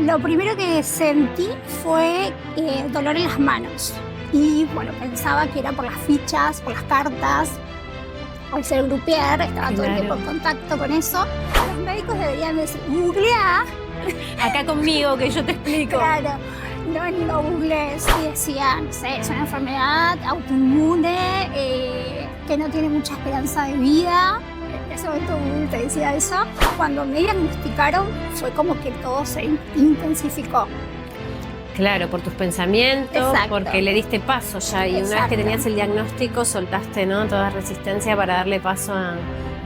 Lo primero que sentí fue dolor en las manos. Y bueno, pensaba que era por las fichas, por las cartas. Al ser grupier, estaba todo el tiempo en contacto con eso. Los médicos deberían decir, googlea. Acá conmigo, que yo te explico. Claro, no googlees. Y decía, no sé, es una enfermedad autoinmune que no tiene mucha esperanza de vida. En ese momento Google te decía eso. Cuando me diagnosticaron fue como que todo se intensificó. Claro, por tus pensamientos, Exacto. porque le diste paso ya. Y una vez que tenías el diagnóstico, soltaste, ¿no?, toda resistencia para darle paso a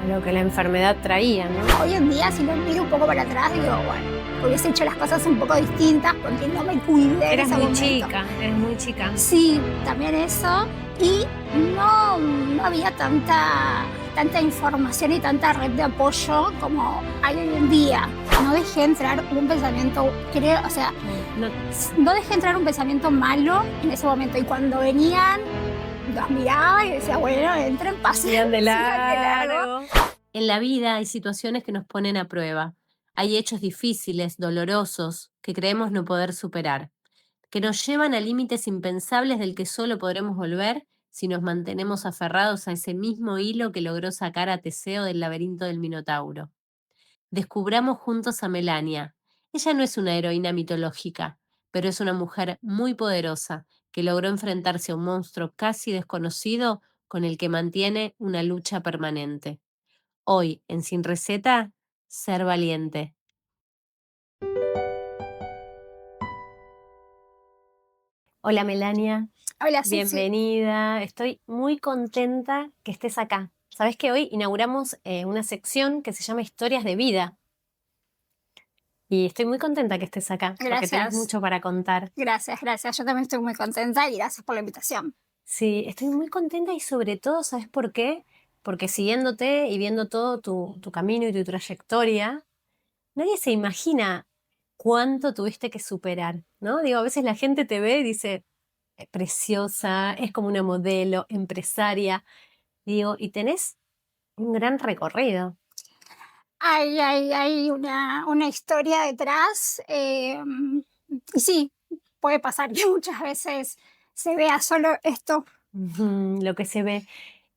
lo que la enfermedad traía, ¿no? Hoy en día, si lo miro un poco para atrás, digo, bueno, hubiese hecho las cosas un poco distintas porque no me cuidé. Eres muy chica. Sí, también eso. Y no había tanta información y tanta red de apoyo como hay hoy en día. No dejé entrar un pensamiento, no dejé entrar un pensamiento malo en ese momento. Y cuando venían, los miraba y decía, bueno, entren, pasen. Sigan de largo. En la vida hay situaciones que nos ponen a prueba. Hay hechos difíciles, dolorosos, que creemos no poder superar, que nos llevan a límites impensables del que solo podremos volver si nos mantenemos aferrados a ese mismo hilo que logró sacar a Teseo del laberinto del Minotauro. Descubramos juntos a Melania. Ella no es una heroína mitológica, pero es una mujer muy poderosa que logró enfrentarse a un monstruo casi desconocido con el que mantiene una lucha permanente. Hoy, en Sin Receta, ser valiente. Hola Melania. Hola, Susi. Bienvenida. Estoy muy contenta que estés acá. Sabes que hoy inauguramos una sección que se llama Historias de Vida. Y estoy muy contenta que estés acá, porque Gracias. tenés mucho para contar. Gracias. Yo también estoy muy contenta y gracias por la invitación. Sí, estoy muy contenta y sobre todo, ¿sabes por qué? Porque siguiéndote y viendo todo tu camino y tu trayectoria, nadie se imagina cuánto tuviste que superar, ¿no? Digo, a veces la gente te ve y dice, preciosa, es como una modelo, empresaria. Digo, y tenés un gran recorrido. Hay una historia detrás. Y sí, puede pasar que muchas veces se vea solo esto. Lo que se ve.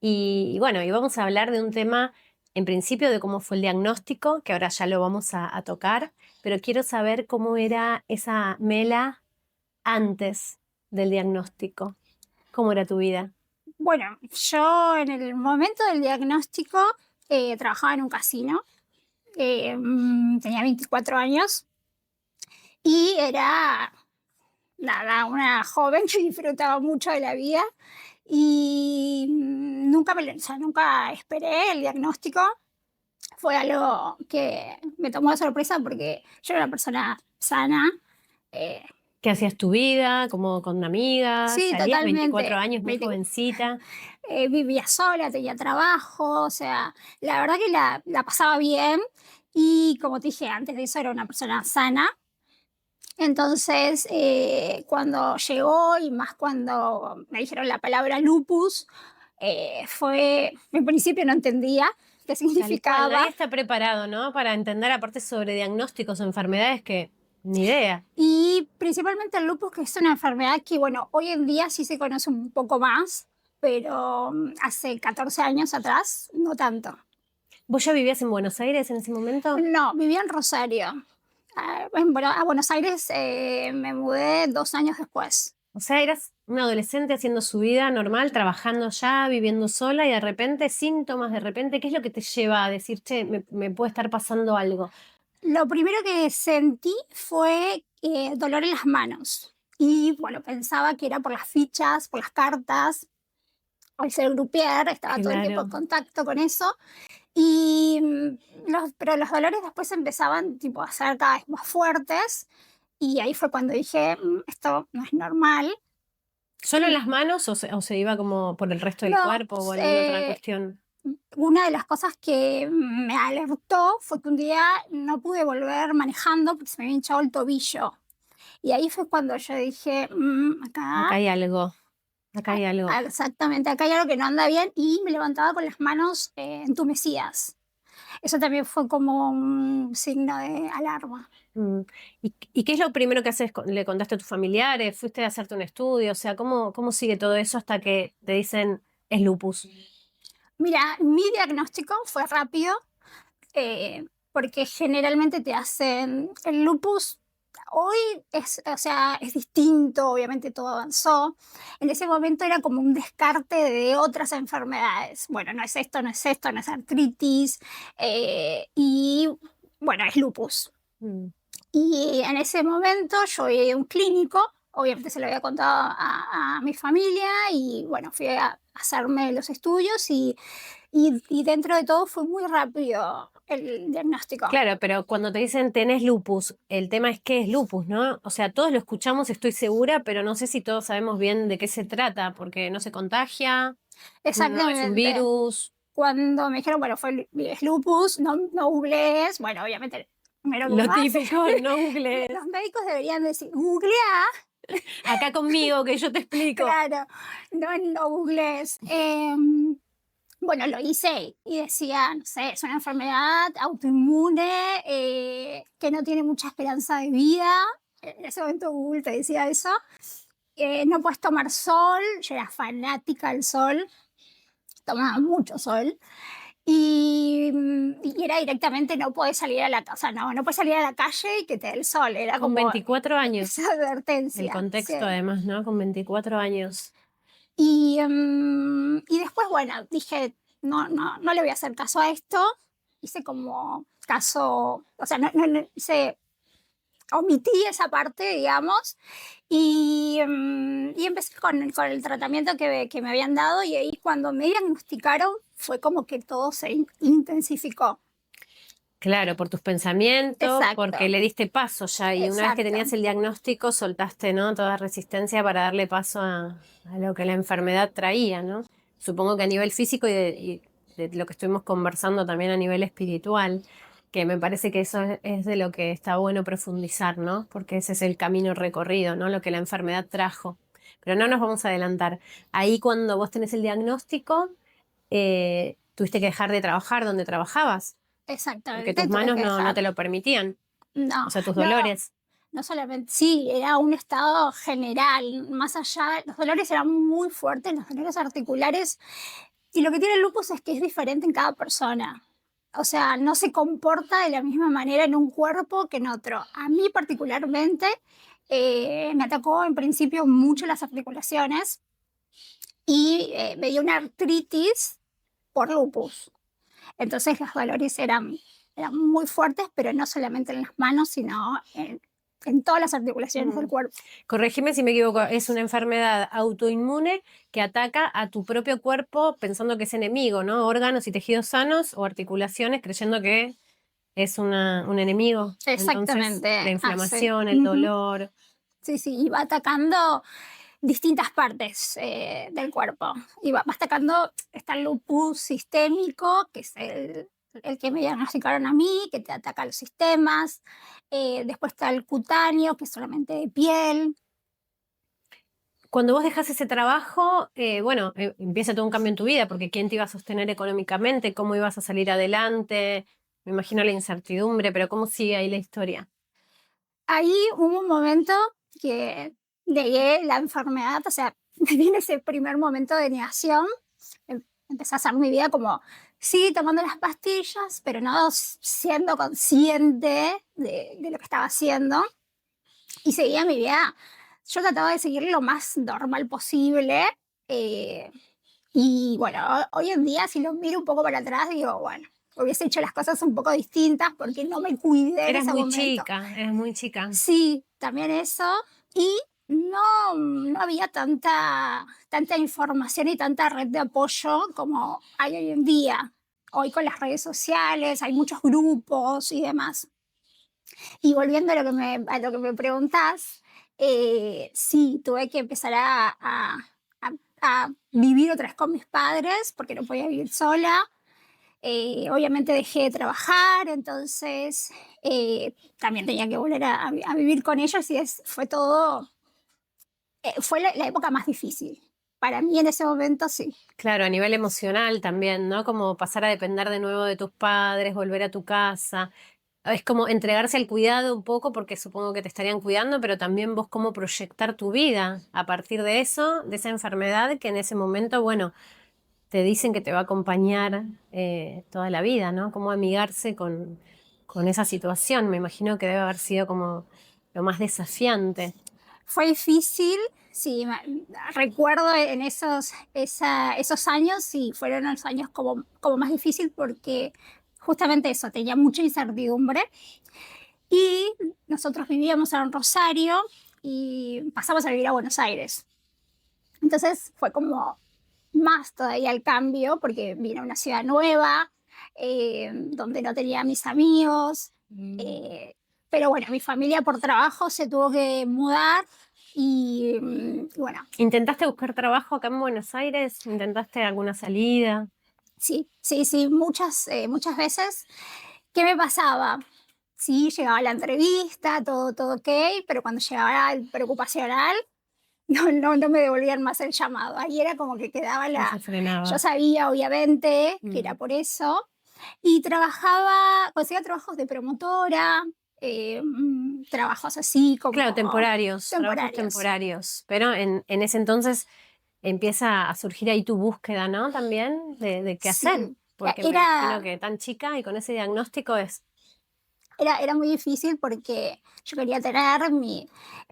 Y bueno, y vamos a hablar de un tema, en principio, de cómo fue el diagnóstico, que ahora ya lo vamos a tocar, pero quiero saber cómo era esa Mela antes del diagnóstico. ¿Cómo era tu vida? Bueno, yo en el momento del diagnóstico trabajaba en un casino. Tenía 24 años y era nada, una joven que disfrutaba mucho de la vida y nunca esperé el diagnóstico. Fue algo que me tomó de sorpresa porque yo era una persona sana. eh, ¿Qué hacías tu vida? ¿Como con amigas? sí, ¿Salías? totalmente. 24 años, muy jovencita. Vivía sola, tenía trabajo, o sea, la verdad que la pasaba bien y como te dije antes de eso era una persona sana. Entonces, cuando llegó y más cuando me dijeron la palabra lupus, en principio no entendía qué Tal cual, significaba. nadie está preparado, ¿no? Para entender aparte sobre diagnósticos o enfermedades que ni idea. Y principalmente el lupus, que es una enfermedad que, bueno, hoy en día sí se conoce un poco más, pero hace 14 años atrás no tanto. ¿Vos ya vivías en Buenos Aires en ese momento? No, vivía en Rosario. A Buenos Aires me mudé 2 años después. O sea, eras una adolescente haciendo su vida normal, trabajando ya, viviendo sola y de repente, síntomas de repente, ¿qué es lo que te lleva a decir, che, me puede estar pasando algo? Lo primero que sentí fue dolor en las manos. Y bueno, pensaba que era por las fichas, por las cartas. Al ser grupier, estaba todo el tiempo en Claro. contacto con eso. Y, pero los dolores después empezaban tipo, a ser cada vez más fuertes. Y ahí fue cuando dije, esto no es normal. ¿Solo en las manos o se iba como por el resto del No, cuerpo o alguna otra cuestión? una de las cosas que me alertó fue que un día no pude volver manejando porque se me había hinchado el tobillo. Y ahí fue cuando yo dije, Acá hay algo, acá hay algo. exactamente, acá hay algo que no anda bien y me levantaba con las manos entumecidas. Eso también fue como un signo de alarma. Mm. ¿Y qué es lo primero que haces? ¿Le contaste a tus familiares? ¿Fuiste a hacerte un estudio? O sea, ¿cómo sigue todo eso hasta que te dicen es lupus? Mira, mi diagnóstico fue rápido, porque generalmente te hacen el lupus. Hoy es, o sea, es distinto, obviamente todo avanzó. En ese momento era como un descarte de otras enfermedades. Bueno, no es esto, no es esto, no es artritis, y bueno, es lupus. Mm. Y en ese momento yo iba a un clínico, obviamente se lo había contado a mi familia y bueno, fui a hacerme los estudios y dentro de todo fue muy rápido el diagnóstico. Claro, pero cuando te dicen tenés lupus, el tema es qué es lupus, ¿no? O sea, todos lo escuchamos, estoy segura, pero no sé si todos sabemos bien de qué se trata, porque no se contagia, no es un Exactamente. virus. Cuando me dijeron, bueno, es lupus, no googlees, bueno, obviamente, primero que Lo uno hace, típico, no googlees. los médicos deberían decir, googlea, Acá conmigo, que yo te explico. claro, no googlees. Bueno, lo hice y decía, no sé, es una enfermedad autoinmune, que no tiene mucha esperanza de vida. En ese momento Google te decía eso. No puedes tomar sol, yo era fanática del sol, tomaba mucho sol. Y era directamente no puedes salir a la casa, no puedes salir a la calle y que te dé el sol, era Con como 24 años, esa el advertencia. Sí. contexto además, ¿no? Con 24 años. Y después, bueno, dije, no le voy a hacer caso a esto. Hice como caso, o sea, omití esa parte, digamos, y empecé con el tratamiento que me habían dado y ahí cuando me diagnosticaron fue como que todo se intensificó. Claro, por tus pensamientos, Exacto, porque le diste paso ya, y una vez que exacto. tenías el diagnóstico, soltaste, ¿no? Toda resistencia para darle paso a lo que la enfermedad traía, ¿no? Supongo que a nivel físico y de lo que estuvimos conversando también a nivel espiritual, que me parece que eso es de lo que está bueno profundizar, ¿no? Porque ese es el camino recorrido, ¿no? Lo que la enfermedad trajo. Pero no nos vamos a adelantar. Ahí cuando vos tenés el diagnóstico, tuviste que dejar de trabajar donde trabajabas porque tus Exactamente, tuve manos que no dejar. te lo permitían, o No, sea, tus no, dolores. no solamente, sí, era un estado general, más allá, los dolores eran muy fuertes, los dolores articulares, y lo que tiene el lupus es que es diferente en cada persona. O sea, no se comporta de la misma manera en un cuerpo que en otro. A mí particularmente me atacó en principio mucho las articulaciones y me dio una artritis por lupus. Entonces los dolores eran muy fuertes, pero no solamente en las manos, sino en todas las articulaciones del Mm. cuerpo. Corregime si me equivoco, es una enfermedad autoinmune que ataca a tu propio cuerpo pensando que es enemigo, ¿no? Órganos y tejidos sanos o articulaciones creyendo que es un enemigo. Entonces, la Exactamente, así. inflamación, el Ujú. dolor. Sí, sí, y va atacando distintas partes del cuerpo. Y va atacando, está el lupus sistémico, que es el que me diagnosticaron a mí, que te ataca los sistemas. Después está el cutáneo, que es solamente de piel. Cuando vos dejas ese trabajo, bueno, empieza todo un cambio en tu vida, porque ¿quién te iba a sostener económicamente? ¿Cómo ibas a salir adelante? Me imagino la incertidumbre, pero ¿cómo sigue ahí la historia? Ahí hubo un momento que negué la enfermedad, o sea, me viene ese primer momento de negación. Empecé a hacer mi vida como, sí, tomando las pastillas, pero no siendo consciente de lo que estaba haciendo. Y seguía mi vida. Yo trataba de seguir lo más normal posible. eh, y bueno, hoy en día, si lo miro un poco para atrás, digo, bueno, hubiese hecho las cosas un poco distintas porque no me cuidé en Eras ese muy momento. chica, eras muy chica. Sí, también eso. Y no había tanta información y tanta red de apoyo como hay hoy en día. Hoy con las redes sociales hay muchos grupos y demás. Y volviendo a lo que me preguntás, sí, tuve que empezar a vivir otra vez con mis padres porque no podía vivir sola. Obviamente dejé de trabajar, entonces también tenía que volver a vivir con ellos y fue todo, fue la época más difícil. Para mí en ese momento sí. Claro, a nivel emocional también, ¿no? Como pasar a depender de nuevo de tus padres, volver a tu casa. es como entregarse al cuidado un poco, porque supongo que te estarían cuidando, pero también vos cómo proyectar tu vida a partir de eso, de esa enfermedad que en ese momento, bueno, te dicen que te va a acompañar toda la vida, ¿no? Cómo amigarse con esa situación. Me imagino que debe haber sido como lo más desafiante. Fue difícil, sí, recuerdo en esos años, sí, fueron los años como más difícil porque justamente eso, tenía mucha incertidumbre y nosotros vivíamos en Rosario y pasamos a vivir a Buenos Aires. Entonces fue como más todavía el cambio porque vine a una ciudad nueva, donde no tenía mis amigos, eh, pero bueno, mi familia por trabajo se tuvo que mudar y bueno, ¿Intentaste buscar trabajo acá en Buenos Aires? ¿Intentaste alguna salida? sí, sí, sí, muchas veces. ¿Qué me pasaba? Sí, llegaba la entrevista, todo ok, pero cuando llegaba el preocupacional, no me devolvían más el llamado. Ahí era como que quedaba No se Yo frenaba. sabía, obviamente, que era Mm. por eso. Y conseguía trabajos de promotora, trabajos así Claro, como temporarios, trabajos temporarios. temporarios. Pero en ese entonces empieza a surgir ahí tu búsqueda, ¿no? También de qué hacer. Sí, Porque me imagino era, que tan chica y con ese diagnóstico es era muy difícil porque yo quería tener mi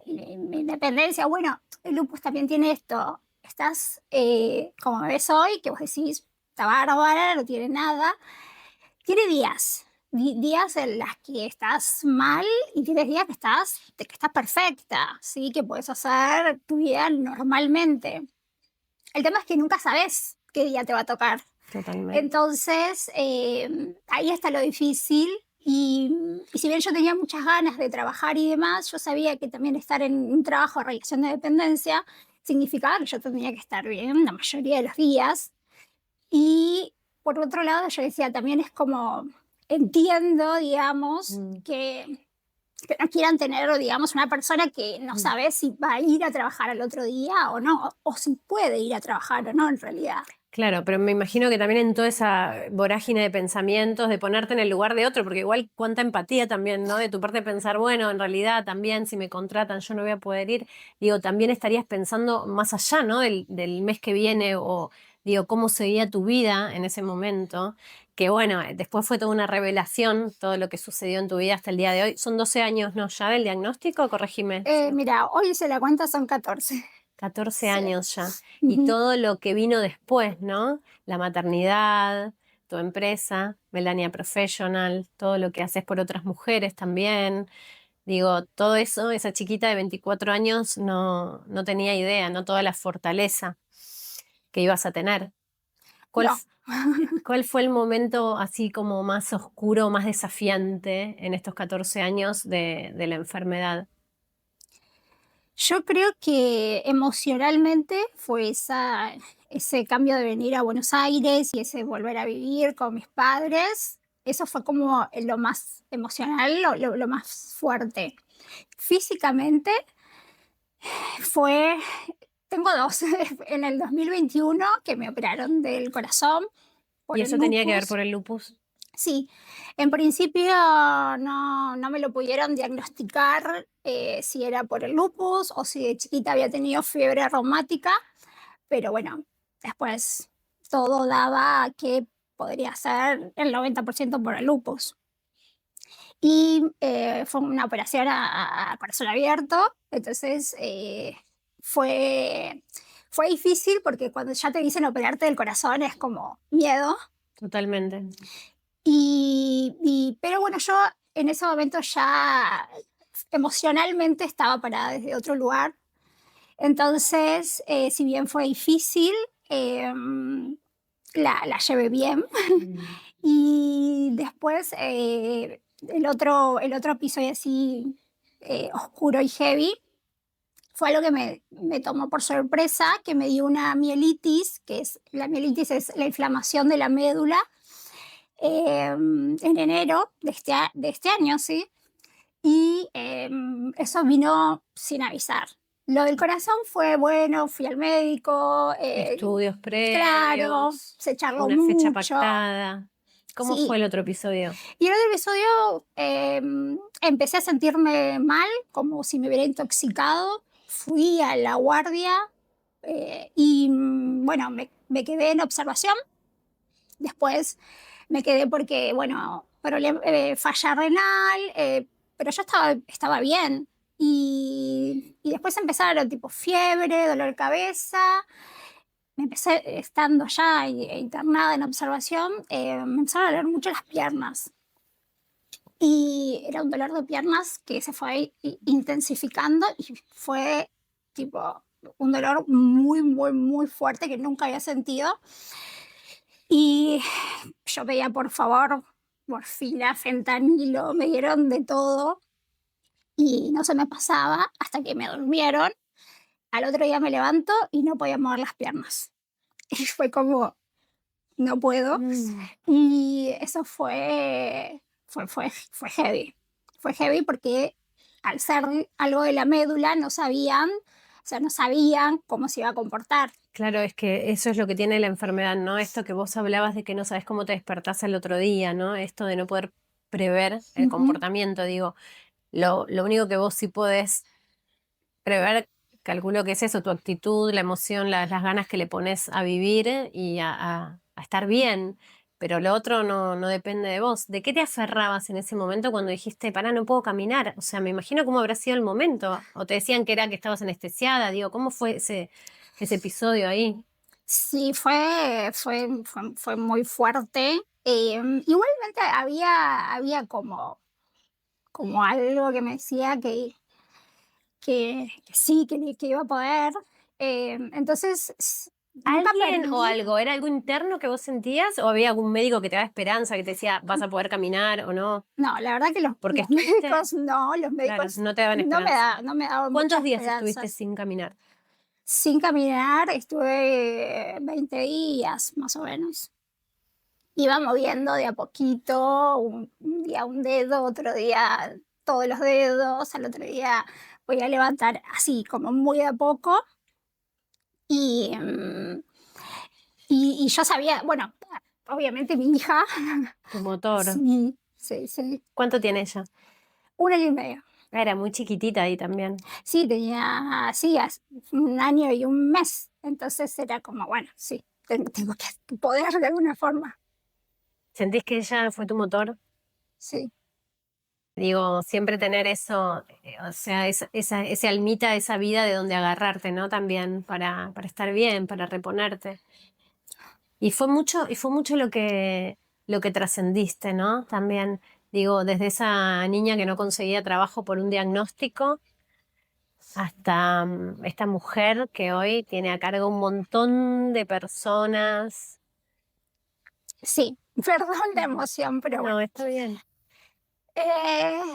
independencia. Bueno, el lupus también tiene esto. Estás como me ves hoy, que vos decís, está bárbara, no tiene nada. Tiene días, días en las que estás mal y tienes días que estás perfecta, ¿sí? Que puedes hacer tu vida normalmente. El tema es que nunca sabes qué día te va a tocar. totalmente. Entonces, ahí está lo difícil. Y si bien yo tenía muchas ganas de trabajar y demás, yo sabía que también estar en un trabajo de relación de dependencia significaba que yo tenía que estar bien la mayoría de los días. Y por otro lado, yo decía, también es como, entiendo, digamos, Mm, que no quieran tener, digamos, una persona que no mm. sabe si va a ir a trabajar al otro día o no, o si puede ir a trabajar o no, en realidad. Claro, pero me imagino que también en toda esa vorágine de pensamientos, de ponerte en el lugar de otro, porque igual cuánta empatía también, ¿no? De tu parte pensar, bueno, en realidad también si me contratan yo no voy a poder ir. Digo, también estarías pensando más allá, ¿no? Del mes que viene o, digo, cómo sería tu vida en ese momento. Que bueno, después fue toda una revelación todo lo que sucedió en tu vida hasta el día de hoy. Son 12 años, ¿no? Ya del diagnóstico, corregime. Mira, hoy hice la cuenta, son 14. 14 Sí. años ya. Y Ujú. todo lo que vino después, ¿no? La maternidad, tu empresa, Melania Professional, todo lo que haces por otras mujeres también. Digo, todo eso, esa chiquita de 24 años no tenía idea, no toda la fortaleza que ibas a tener. ¿Cuál, No, f- ¿Cuál fue el momento así como más oscuro, más desafiante en estos 14 años de la enfermedad? yo creo que emocionalmente fue ese cambio de venir a Buenos Aires y ese volver a vivir con mis padres. Eso fue como lo más emocional, lo más fuerte. Físicamente fue, tengo dos, en el 2021 que me operaron del corazón ¿Y por el eso tenía que ver lupus. por el lupus? Sí, en principio no me lo pudieron diagnosticar si era por el lupus o si de chiquita había tenido fiebre reumática, pero bueno, después todo daba a que podría ser el 90% por el lupus. Y fue una operación a corazón abierto, entonces fue, fue difícil porque cuando ya te dicen operarte del corazón es como miedo. Totalmente. Pero bueno, yo en ese momento ya emocionalmente estaba parada desde otro lugar. Entonces, si bien fue difícil, eh, la llevé bien. Mm. Y después, el otro episodio así oscuro y heavy fue algo que me tomó por sorpresa, que me dio una mielitis, la mielitis es la inflamación de la médula, en enero de este año, ¿sí? Y eso vino sin avisar. Lo del corazón fue bueno, fui al médico, Estudios claro, previos, se charló una fecha mucho, pactada. ¿Cómo Sí. fue el otro episodio? Y el otro episodio empecé a sentirme mal, como si me hubiera intoxicado. Fui a la guardia y bueno, me quedé en observación. Después me quedé porque, bueno, falla renal, pero yo estaba bien. Y después empezaron tipo fiebre, dolor de cabeza. Me empecé, estando ya internada en observación, me empezaron a doler mucho las piernas. Y era un dolor de piernas que se fue intensificando y fue tipo un dolor muy, muy, muy fuerte que nunca había sentido. Y yo pedía, por favor, morfina, fentanilo, me dieron de todo y no se me pasaba hasta que me durmieron. Al otro día me levanto y no podía mover las piernas. Y fue como, no puedo. Mm. Y eso fue heavy. Fue heavy porque al ser algo de la médula no sabían, o sea, no sabían cómo se iba a comportar. Claro, es que eso es lo que tiene la enfermedad, ¿no? Esto que vos hablabas de que no sabes cómo te despertás el otro día, ¿no? Esto de no poder prever el Ujú. comportamiento, digo, lo único que vos sí podés prever, calculo que es eso, tu actitud, la emoción, las ganas que le pones a vivir y a estar bien, pero lo otro no depende de vos. ¿De qué te aferrabas en ese momento cuando dijiste, pará, no puedo caminar? O sea, me imagino cómo habrá sido el momento. O te decían que era que estabas anestesiada, digo, ¿cómo fue ese episodio ahí? Sí, fue muy fuerte. Igualmente había como algo que me decía que sí, que iba a poder. Entonces, nunca ¿Alguien o perdí. algo? ¿Era algo interno que vos sentías? ¿O había algún médico que te daba esperanza, que te decía, vas a poder caminar o no? No, la verdad que Porque los estuviste, médicos no, los claro, médicos no te daban esperanza. no me daban muchas ¿Cuántos días estuviste esperanzas. sin caminar? Sin caminar estuve 20 días, más o menos. Iba moviendo de a poquito, un día un dedo, otro día todos los dedos, al otro día voy a levantar así como muy de a poco. Y, y yo sabía, bueno, obviamente mi hija, Tu motor. sí, sí, sí, ¿Cuánto tiene ella? 1 año y medio. Ah, era muy chiquitita ahí también. Sí, tenía, sí, 1 año y 1 mes. Entonces era como, bueno, sí, tengo que poder de alguna forma. ¿Sentís que ella fue tu motor? Sí, Digo, siempre tener eso, o sea, ese almita, esa vida de donde agarrarte, ¿no? También para estar bien, para reponerte. Y fue mucho lo que trascendiste, ¿no? También, digo, desde esa niña que no conseguía trabajo por un diagnóstico hasta esta mujer que hoy tiene a cargo un montón de personas. sí, perdón la emoción, pero bueno. No, está bien.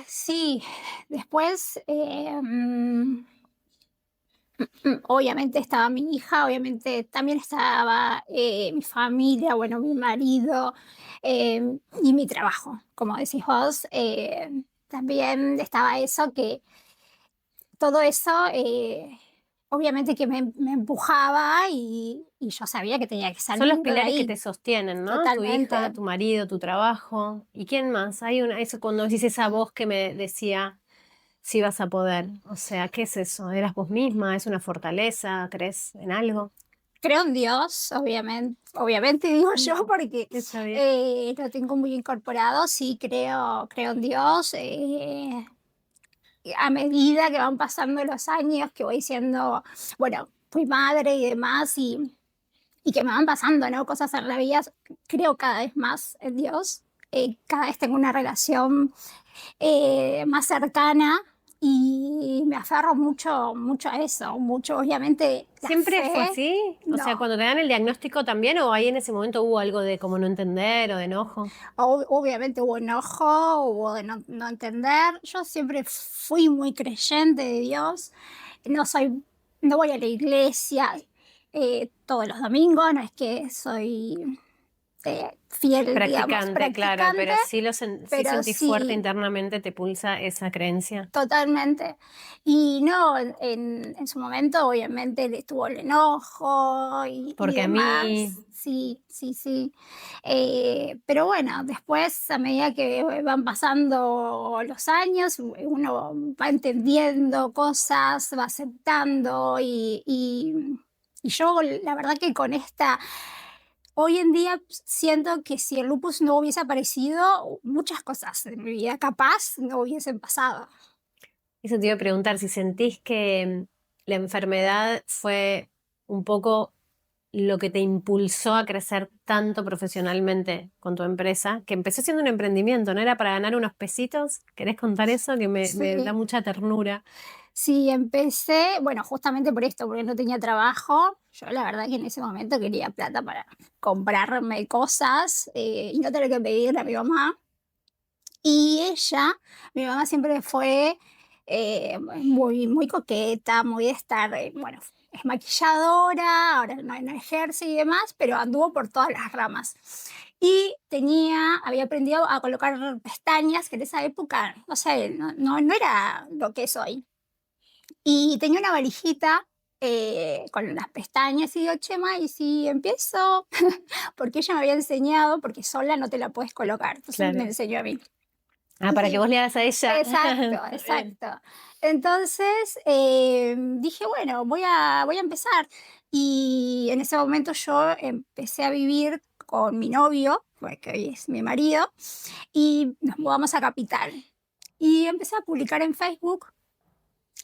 Sí, después, obviamente estaba mi hija, obviamente también estaba mi familia, bueno, mi marido y mi trabajo, como decís vos. También estaba eso que todo eso, obviamente que me empujaba y yo sabía que tenía que Son los salir de pilares que ahí te sostienen, ¿no? Tu hija, totalmente. tu marido, tu trabajo. ¿Y quién más? Eso cuando decís esa voz que me decía si vas a poder. O sea, ¿qué es eso? ¿Eras vos misma? ¿Es una fortaleza? ¿Crees en algo? Creo en Dios, obviamente digo yo Mm. porque Está bien. lo tengo muy incorporado, sí creo en Dios. A medida que van pasando los años, que voy siendo, bueno, fui madre y demás, y que me van pasando, ¿no? Cosas en la vida, creo cada vez más en Dios. Cada vez tengo una relación más cercana y me aferro mucho, mucho a eso, mucho, obviamente, la ¿Siempre fue fe, así? O sea, no. cuando te dan el diagnóstico también, o ahí en ese momento hubo algo de como no entender o de enojo. Obviamente hubo enojo, hubo de no entender. Yo siempre fui muy creyente de Dios. No soy, no voy a la iglesia todos los domingos, no es que soy fiel, digamos, Practicante, claro, pero practicante, sí sí pero sentís fuerte sí, internamente, te pulsa esa creencia. totalmente. Y no, en su momento obviamente le estuvo el enojo y Porque a mí, demás. Sí, sí, sí. Pero bueno, después a medida que van pasando los años, uno va entendiendo cosas, va aceptando y yo la verdad que con esta. Hoy en día siento que si el lupus no hubiese aparecido, muchas cosas de mi vida capaz no hubiesen pasado. eso te iba a preguntar, si sentís que la enfermedad fue un poco lo que te impulsó a crecer tanto profesionalmente con tu empresa, que empezó siendo un emprendimiento, ¿no era para ganar unos pesitos? ¿Querés contar eso? Que me da Sí, mucha ternura. sí, empecé, bueno, justamente por esto, porque no tenía trabajo. Yo la verdad que en ese momento quería plata para comprarme cosas y no tener que pedirle a mi mamá. Y ella, mi mamá siempre fue muy, muy coqueta, muy de estar, bueno, es maquilladora, ahora no ejerce y demás, pero anduvo por todas las ramas. Y había aprendido a colocar pestañas, que en esa época, no sé, no era lo que es hoy. Y tenía una valijita con las pestañas y digo, Chema, ¿y si empiezo? Porque ella me había enseñado, porque sola no te la puedes colocar, entonces me Claro. enseñó a mí. Ah, para que Y vos le hagas a ella. exacto, Está bien. exacto. Entonces dije, bueno, voy a empezar. Y en ese momento yo empecé a vivir con mi novio, que hoy es mi marido, y nos mudamos a Capital. Y empecé a publicar en Facebook.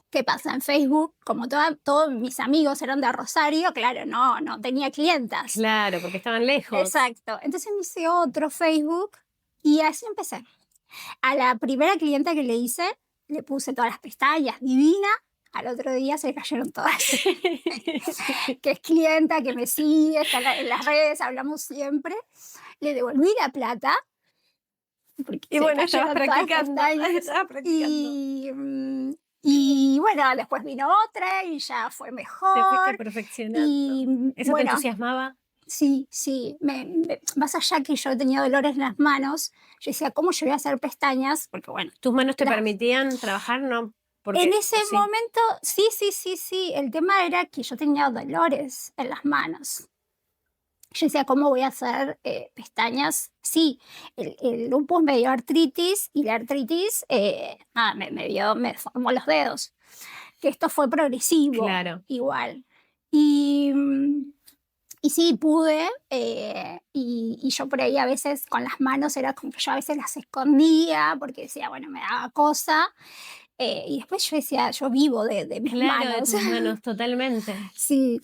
¿Qué pasa? En Facebook, como todos mis amigos eran de Rosario, claro, no tenía clientas. Claro, porque estaban lejos. Exacto. Entonces me hice otro Facebook y así empecé. A la primera clienta que le hice, le puse todas las pestañas, divina. Al otro día se le cayeron todas. Que es clienta, que me sigue, está en las redes, hablamos siempre. Le devolví la plata, porque Y se le bueno, estabas cayeron todas las practicando, pestañas. estabas practicando. Y bueno, después vino otra y ya fue Te fuiste mejor. perfeccionando. Y ¿Eso te bueno, entusiasmaba? sí, sí. Más allá que yo tenía dolores en las manos, yo decía, ¿cómo yo voy a hacer pestañas? Porque bueno, ¿Tus manos te las permitían trabajar? No, en porque, ese o sí, momento, sí, sí, sí, sí. El tema era que yo tenía dolores en las manos. Yo decía, ¿cómo voy a hacer pestañas? Sí, el lupus me dio artritis y la artritis me formó los dedos. Que esto fue progresivo, claro. igual. Y, y sí, pude. Y yo por ahí a veces con las manos era como que yo a veces las escondía porque decía, bueno, me daba cosa. Y después yo decía, yo vivo de mis Claro, de manos. tus manos, totalmente. Sí.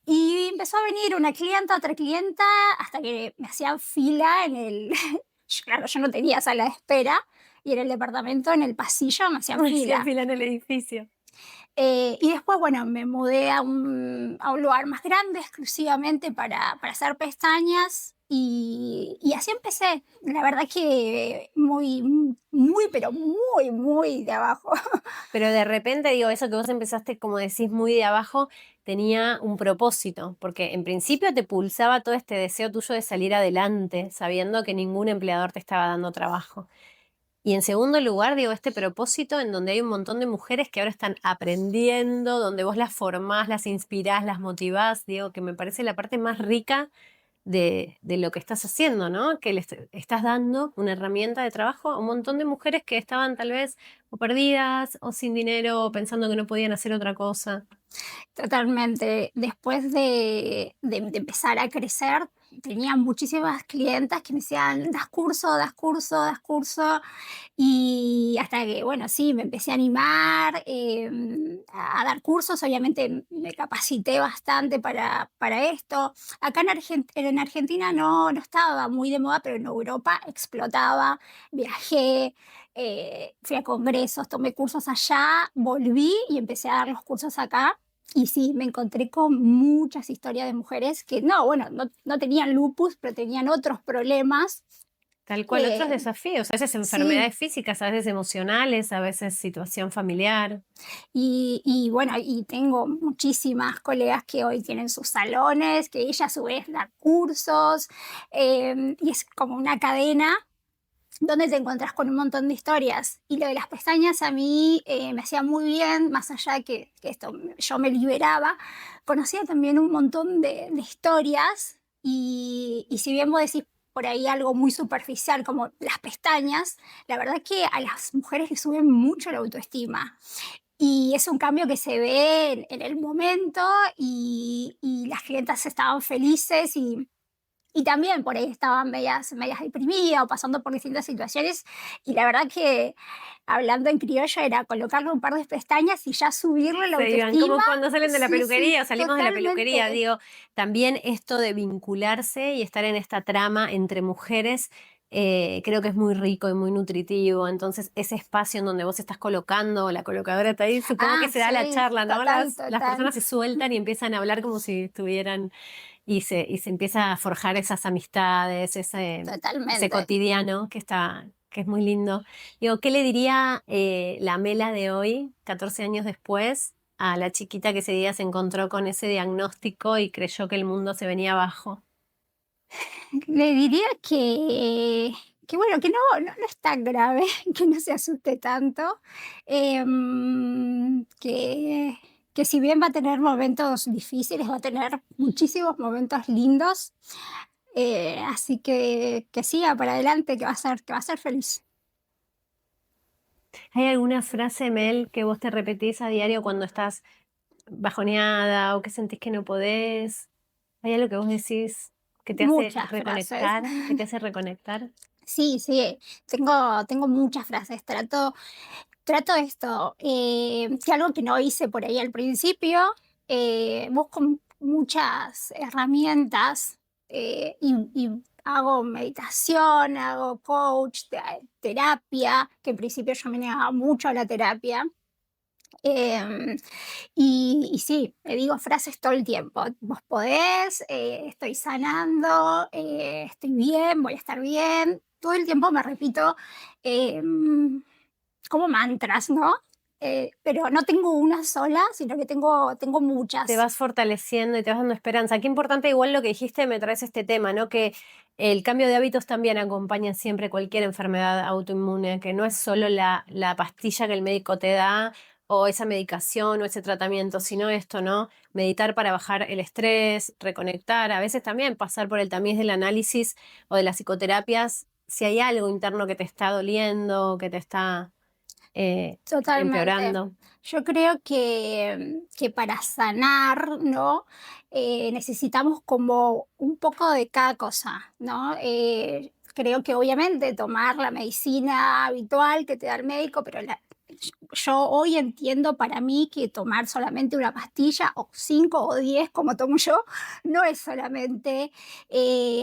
Y empezó a venir una clienta, otra clienta, hasta que me hacían fila en el. Claro, yo no tenía sala de espera. Y en el departamento, en el pasillo, me hacían Hacían fila. fila en el edificio. Y después, bueno, me mudé a un lugar más grande exclusivamente para hacer pestañas y así empecé. La verdad que muy, muy, pero muy, muy de abajo. Pero de repente, digo, eso que vos empezaste, como decís, muy de abajo, tenía un propósito, porque en principio te pulsaba todo este deseo tuyo de salir adelante, sabiendo que ningún empleador te estaba dando trabajo. Y en segundo lugar, digo, este propósito en donde hay un montón de mujeres que ahora están aprendiendo, donde vos las formás, las inspirás, las motivás, digo, que me parece la parte más rica de lo que estás haciendo, ¿no? Que les estás dando una herramienta de trabajo a un montón de mujeres que estaban tal vez o perdidas o sin dinero o pensando que no podían hacer otra cosa. Totalmente. Después de empezar a crecer, tenía muchísimas clientas que me decían, das curso, das curso, das curso. Y hasta que, bueno, sí, me empecé a animar a dar cursos. Obviamente me capacité bastante para esto. Acá en Argentina no estaba muy de moda, pero en Europa explotaba. Viajé, fui a congresos, tomé cursos allá, volví y empecé a dar los cursos acá. Y sí, me encontré con muchas historias de mujeres que, no, bueno, no tenían lupus, pero tenían otros problemas Tal cual, otros Eh, desafíos, a veces sí, enfermedades físicas, a veces emocionales, a veces situación familiar. y bueno, y tengo muchísimas colegas que hoy tienen sus salones, que ella a su vez da cursos, y es como una cadena donde te encuentras con un montón de historias. Y lo de las pestañas a mí me hacía muy bien, más allá de que esto yo me liberaba, conocía también un montón de historias y si bien vos decís por ahí algo muy superficial como las pestañas, la verdad que a las mujeres les sube mucho la autoestima. Y es un cambio que se ve en el momento y las clientas estaban felices y también por ahí estaban medias deprimidas o pasando por distintas situaciones. Y la verdad que, hablando en criollo, era colocarle un par de pestañas y ya subirle la Se iban como autoestima. cuando salen de la Sí, sí, peluquería o salimos de la peluquería, totalmente. digo, también esto de vincularse y estar en esta trama entre mujeres, creo que es muy rico y muy nutritivo. Entonces, ese espacio en donde vos estás colocando, la colocadora está ahí, supongo que Ah, se da la sí, charla, ¿no? total, Las total. personas se sueltan y empiezan a hablar como si estuvieran, y se empieza a forjar esas amistades, ese Totalmente. cotidiano que es muy lindo. Digo, ¿qué le diría la Mela de hoy, 14 años después, a la chiquita que ese día se encontró con ese diagnóstico y creyó que el mundo se venía abajo? Le diría que bueno, que no es tan grave, que no se asuste tanto, que si bien va a tener momentos difíciles, va a tener muchísimos momentos lindos, así que siga para adelante, que va a ser feliz. ¿Hay alguna frase, Mel, que vos te repetís a diario cuando estás bajoneada o que sentís que no podés? ¿Hay algo que vos decís que te hace Muchas frases. reconectar, que te hace reconectar? Sí, sí, tengo muchas frases. Trato esto, que algo que no hice por ahí al principio, busco muchas herramientas y hago meditación, hago coach, terapia, que en principio yo me negaba mucho a la terapia. em, y sí, me digo frases todo el tiempo. Vos podés, estoy sanando, estoy bien, voy a estar bien. Todo el tiempo me repito em, como mantras, ¿no? Pero no tengo una sola, sino que tengo Te muchas. vas fortaleciendo y te vas dando esperanza. Qué importante, igual lo que dijiste, me traes este tema, ¿no? Que el cambio de hábitos también acompaña siempre cualquier enfermedad autoinmune, que no es solo la pastilla que el médico te da o esa medicación o ese tratamiento, sino esto, ¿no? Meditar para bajar el estrés, reconectar, a veces también pasar por el tamiz del análisis o de las psicoterapias, si hay algo interno que te está doliendo, que te está Totalmente. empeorando. Yo creo que para sanar, ¿no? Necesitamos como un poco de cada cosa, ¿no? Creo que obviamente tomar la medicina habitual que te da el médico, pero yo hoy entiendo para mí que tomar solamente una pastilla o 5 o 10 como tomo yo, no es solamente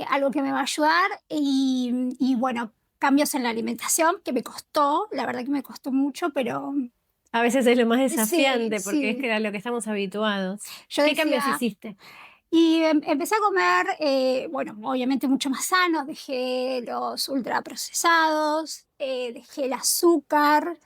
algo que me va a ayudar y bueno, cambios en la alimentación, que me costó, la verdad que me costó mucho, pero A veces es lo más sí, desafiante porque es sí. que a lo que estamos habituados. Yo ¿Qué cambios decía, hiciste? y empecé a comer, bueno, obviamente mucho más sano, dejé los ultraprocesados, dejé el azúcar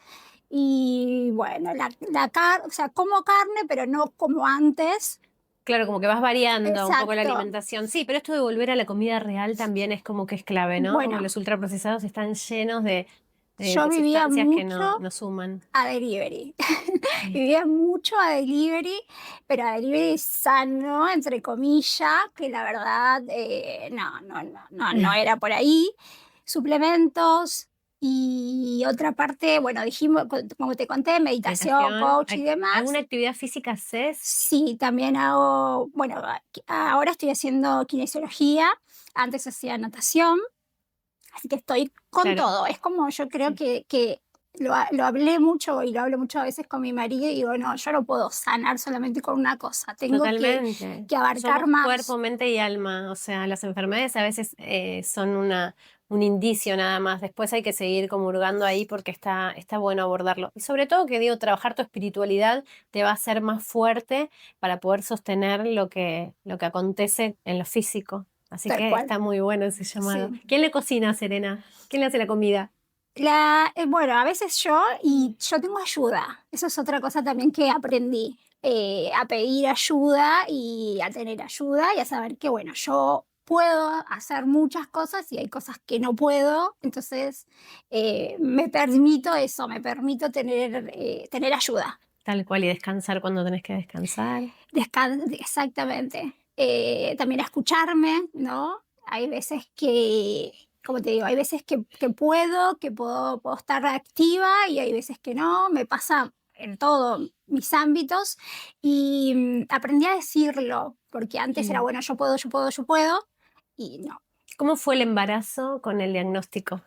y bueno, la carne, o sea, como carne, pero no como antes. Claro, como que vas variando un poco la Exacto. alimentación. Sí, pero esto de volver a la comida real también es como que es clave, ¿no? Como Bueno, los ultraprocesados están llenos yo de vivía sustancias que mucho no suman. a delivery. Sí. Vivía mucho a delivery, pero a delivery sano, entre comillas, que la verdad no era por ahí. Suplementos y otra parte, bueno, dijimos, como te conté, meditación, Meditación. coach y demás. ¿Alguna actividad física haces? Sí, también hago, bueno, ahora estoy haciendo kinesiología, antes hacía natación, así que estoy con Claro, todo. Es como yo creo sí, que lo hablé mucho y lo hablo muchas veces con mi marido y digo, no, yo no puedo sanar solamente con una cosa, tengo totalmente. que abarcar Somos cuerpo, más. mente y alma. O sea, las enfermedades a veces son un indicio nada más. Después hay que seguir como hurgando ahí porque está bueno abordarlo. Y sobre todo que digo, trabajar tu espiritualidad te va a hacer más fuerte para poder sostener lo que acontece en lo físico. Así Tal que cual. está muy bueno ese llamado. Sí. ¿Quién le cocina a Serena? ¿Quién le hace la comida? Bueno, a veces yo y yo tengo ayuda. Eso es otra cosa también que aprendí. A pedir ayuda y a tener ayuda y a saber que, bueno, yo puedo hacer muchas cosas y hay cosas que no puedo. Entonces, me permito eso, me permito tener ayuda. Tal cual, y descansar cuando tenés que descansar. Exactamente. También a escucharme, ¿no? Hay veces que, como te digo, hay veces que puedo estar activa y hay veces que no. Me pasa en todos mis ámbitos y aprendí a decirlo, porque antes era, bueno, yo puedo, yo puedo, yo puedo, y no. ¿Cómo fue el embarazo con el diagnóstico?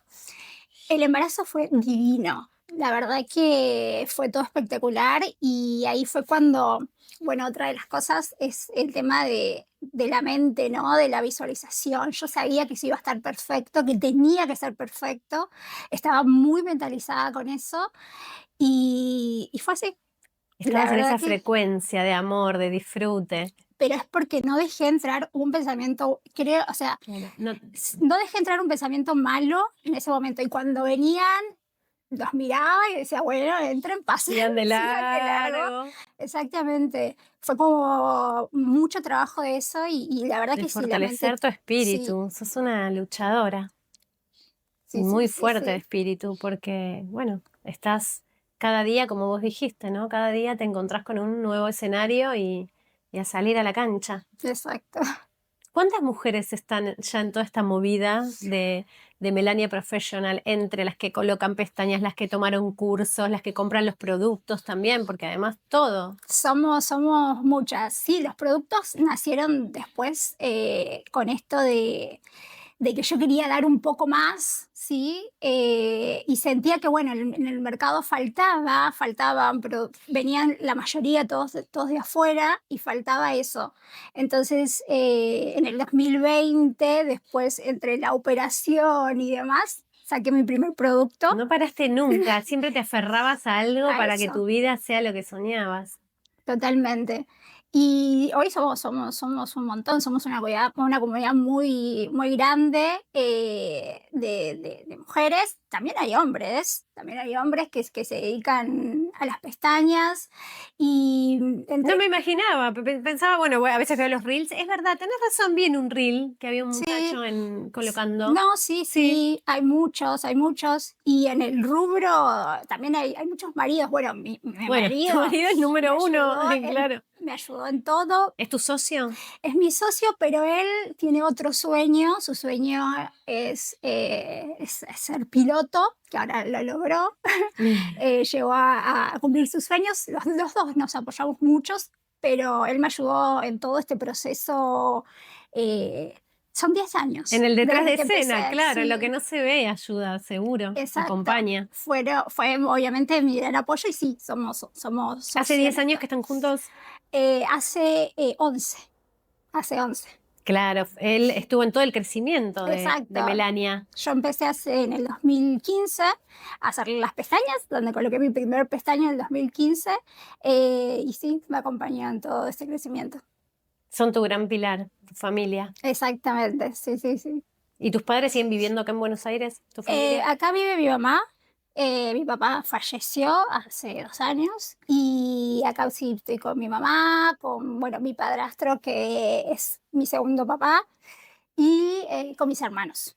El embarazo fue divino. La verdad que fue todo espectacular y ahí fue cuando, bueno, otra de las cosas es el tema de la mente, ¿no? De la visualización. Yo sabía que eso iba a estar perfecto, que tenía que ser perfecto. Estaba muy mentalizada con eso y fue así. La Estabas en verdad esa que, frecuencia de amor, de disfrute. pero es porque no dejé entrar un pensamiento, creo, o sea, Claro. No, no dejé entrar un pensamiento malo en ese momento. Y cuando venían, los miraba y decía, bueno, entren, pasen, sigan de sigan de largo. largo, Exactamente. Fue como mucho trabajo de eso y la verdad de que sí, la mente. fortalecer tu Sí, espíritu. Sos una luchadora y sí, sí, muy sí, fuerte de sí. espíritu porque, bueno, estás cada día, como vos dijiste, ¿no? Cada día te encontrás con un nuevo escenario y a salir a la cancha. Exacto. ¿Cuántas mujeres están ya en toda esta movida de Melania Professional, entre las que colocan pestañas, las que tomaron cursos, las que compran los productos también? Porque además todo. Somos muchas. Sí, los productos nacieron después con esto de que yo quería dar un poco más, ¿sí? Y sentía que, bueno, en el mercado faltaban, pero venían la mayoría todos de afuera y faltaba eso. Entonces, en el 2020, después entre la operación y demás, saqué mi primer producto No paraste nunca, siempre te aferrabas a algo a para que eso. tu vida sea lo que soñabas. Totalmente. Y hoy somos un montón, somos una comunidad muy, muy grande de mujeres. También hay hombres que se dedican a las pestañas. Y No me imaginaba, pensaba, bueno, a veces veo los reels. Es verdad, tenés razón, vi en un reel que había un sí, muchacho colocando. no, sí, Sí. sí, hay muchos, hay muchos. Y en el rubro también hay muchos maridos. Bueno, mi Bueno, tu marido marido es me número uno, ayudó claro. me ayudó en todo. ¿Es tu socio? Es mi socio, pero él tiene otro sueño. Su sueño es ser piloto, que ahora lo logró. Llegó a cumplir sus sueños. Los dos nos apoyamos muchos, pero él me ayudó en todo este proceso. eh, Son 10 años En el detrás de desde que escena, empecé. claro, en lo que Sí, no se ve ayuda, seguro, exacto. acompaña. Fue obviamente mi gran apoyo y sí, somos ¿Hace socios 10 en años esto. que están juntos? Hace 11. Hace 11. Claro, él estuvo en todo el crecimiento de Exacto. Melania. Yo empecé en el 2015 a hacerle las pestañas, donde coloqué mi primer pestaña en el 2015, y sí, me acompañó en todo este crecimiento. Son tu gran pilar, tu familia. Exactamente, sí, sí, sí. ¿Y tus padres siguen viviendo acá en Buenos Aires, tu familia? Acá vive mi mamá. Mi papá falleció hace 2 años y acá sí estoy con mi mamá, con, bueno, mi padrastro que es mi segundo papá y con mis hermanos.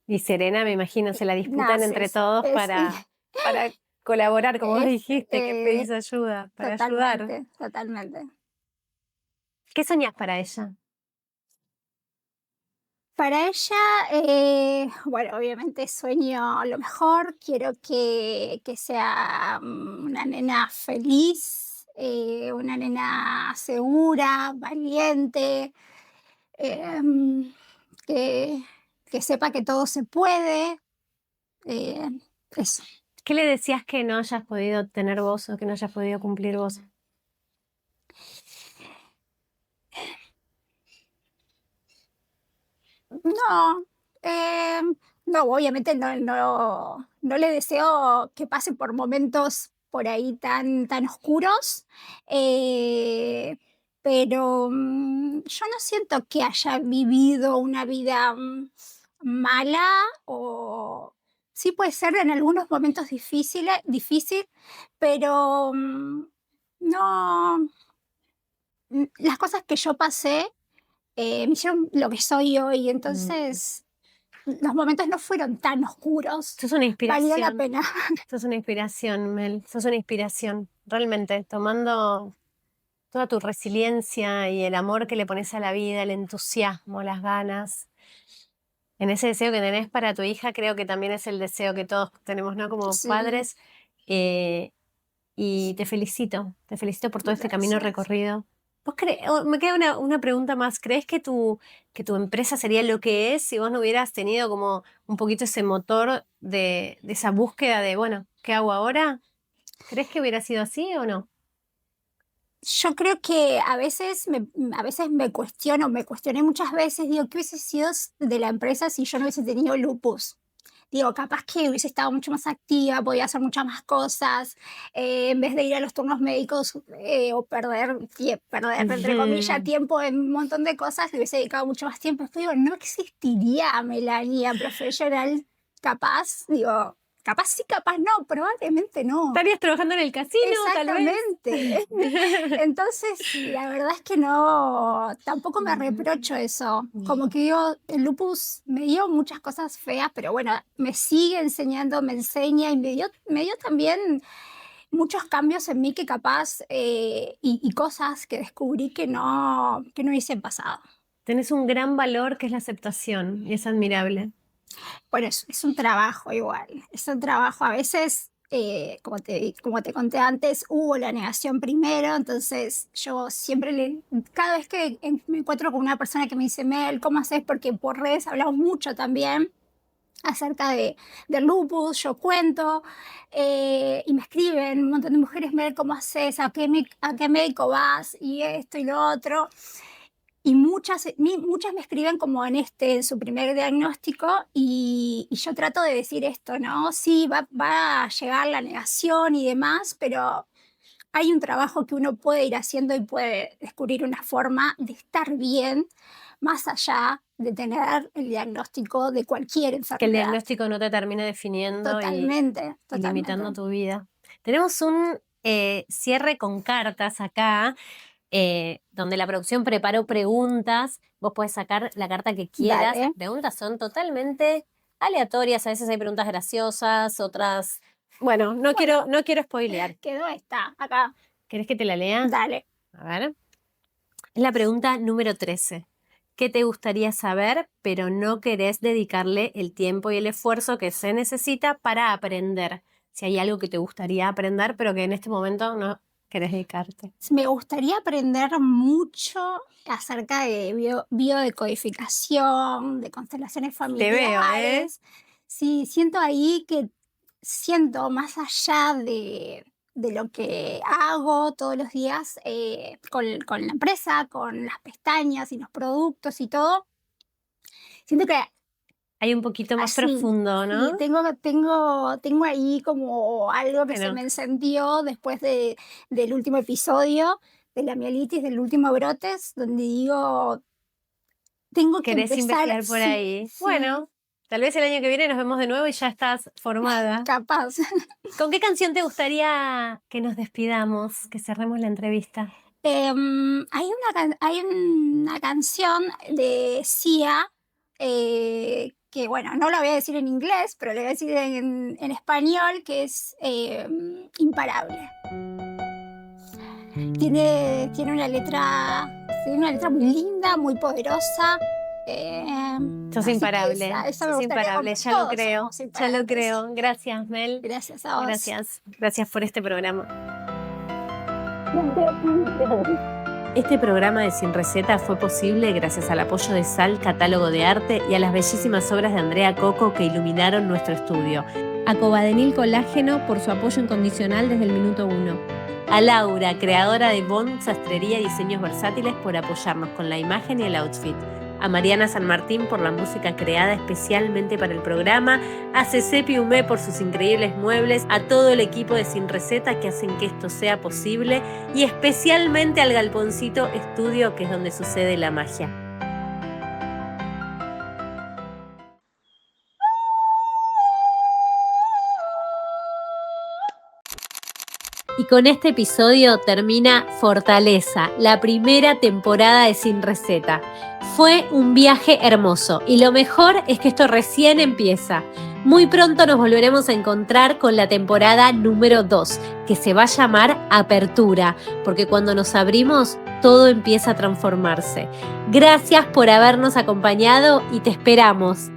Y Serena, me imagino, se la disputan entre Naces, todos sí. para colaborar, como vos Es, dijiste, que pedís ayuda, para ayudar. totalmente, totalmente. ¿Qué soñás para ella? Para ella, bueno, obviamente sueño lo mejor, quiero que sea una nena feliz, una nena segura, valiente, em, que, que sepa que todo se puede. eh, Eso. ¿Qué le decías que no hayas podido tener vos o que no hayas podido cumplir vos? No, no, obviamente no le deseo que pase por momentos por ahí tan oscuros, eh, pero yo no siento que haya vivido una vida mala o sí puede ser en algunos momentos difícil, pero no, las cosas que yo pasé me hicieron lo que soy hoy, entonces los momentos no fueron tan oscuros. Sos una Valió la inspiración. pena. Sos una inspiración, Mel. Sos una inspiración. Realmente, tomando toda tu resiliencia y el amor que le pones a la vida, el entusiasmo, las ganas. En ese deseo que tenés para tu hija, creo que también es el deseo que todos tenemos, ¿no? Como Sí, padres. Y te felicito por todo este camino gracias. recorrido. Me queda una pregunta más. ¿Crees que tu empresa sería lo que es si vos no hubieras tenido como un poquito ese motor de esa búsqueda de, bueno, ¿qué hago ahora? ¿Crees que hubiera sido así o no? Yo creo que a veces me cuestioné muchas veces, digo, ¿qué hubiese sido de la empresa si yo no hubiese tenido lupus? Digo, capaz que hubiese estado mucho más activa, podía hacer muchas más cosas, en vez de ir a los turnos médicos o perder, entre comillas, tiempo en un montón de cosas, le hubiese dedicado mucho más tiempo. Después digo, no existiría Melania Professional capaz, digo, capaz sí, capaz no, probablemente no. ¿Estarías trabajando en el casino, tal vez? Exactamente. Entonces, la verdad es que no, tampoco me reprocho eso. Como que digo, el lupus me dio muchas cosas feas, pero bueno, me sigue enseñando, me enseña y me dio también muchos cambios en mí que capaz y cosas que descubrí que no hubiesen pasado. Tenés un gran valor que es la aceptación y es admirable. Bueno, es un trabajo igual, es un trabajo. A veces, como te conté antes, hubo la negación primero, entonces yo siempre cada vez que me encuentro con una persona que me dice, Mel, ¿cómo haces? Porque por redes hablamos mucho también acerca del lupus, yo cuento, y me escriben un montón de mujeres, Mel, ¿cómo haces? ¿A qué médico vas? Y esto y lo otro. Y muchas me escriben como en su primer diagnóstico y yo trato de decir esto, ¿no? Sí, va a llegar la negación y demás, pero hay un trabajo que uno puede ir haciendo y puede descubrir una forma de estar bien más allá de tener el diagnóstico de cualquier Que el enfermedad. diagnóstico no te termine definiendo y Totalmente. limitando tu vida. Tenemos un cierre con cartas acá, donde la producción preparó preguntas. Vos podés sacar la carta que quieras. Dale. Las preguntas son totalmente aleatorias. A veces hay preguntas graciosas, otras... Bueno, no quiero spoilear. Quedó esta, acá. ¿Querés que te la lea? Dale. A ver. Es la pregunta número 13. ¿Qué te gustaría saber, pero no querés dedicarle el tiempo y el esfuerzo que se necesita para aprender? Si hay algo que te gustaría aprender, pero que en este momento no querés dedicarte. Me gustaría aprender mucho acerca de biodecodificación, de constelaciones Te veo, familiares. Sí, siento ahí que siento más allá de lo que hago todos los días con la empresa, con las pestañas y los productos y todo. Siento que Hay un poquito más así, profundo, ¿no? sí, tengo ahí como algo que se Bueno. me encendió después del último episodio de la mielitis, del último brotes, donde digo, tengo que ¿Querés empezar. investigar por Sí, ahí? sí, Bueno, tal vez el año que viene nos vemos de nuevo y ya estás formada. capaz. ¿Con qué canción te gustaría que nos despidamos, que cerremos la entrevista? Hay una canción de Sia que, bueno, no la voy a decir en inglés, pero le voy a decir en español, que es Imparable. Tiene una letra muy linda, muy poderosa. Sos así que imparable, esa me sos gustaría imparable, ya lo todos creo, somos ya lo imparables. creo. Gracias, Mel. Gracias a vos. Gracias por este programa. Este programa de Sin Receta fue posible gracias al apoyo de Sal, Catálogo de Arte, y a las bellísimas obras de Andrea Coco que iluminaron nuestro estudio. A Covadenil Colágeno por su apoyo incondicional desde el minuto 1. A Laura, creadora de Bond Sastrería y Diseños Versátiles, por apoyarnos con la imagen y el outfit. a Mariana San Martín por la música creada especialmente para el programa, a Cecé Piumé por sus increíbles muebles, a todo el equipo de Sin Receta que hacen que esto sea posible y especialmente al Galponcito Estudio, que es donde sucede la magia. Y con este episodio termina Fortaleza, la primera temporada de Sin Receta. Fue un viaje hermoso y lo mejor es que esto recién empieza. Muy pronto nos volveremos a encontrar con la temporada número 2, que se va a llamar Apertura, porque cuando nos abrimos todo empieza a transformarse. Gracias por habernos acompañado y te esperamos.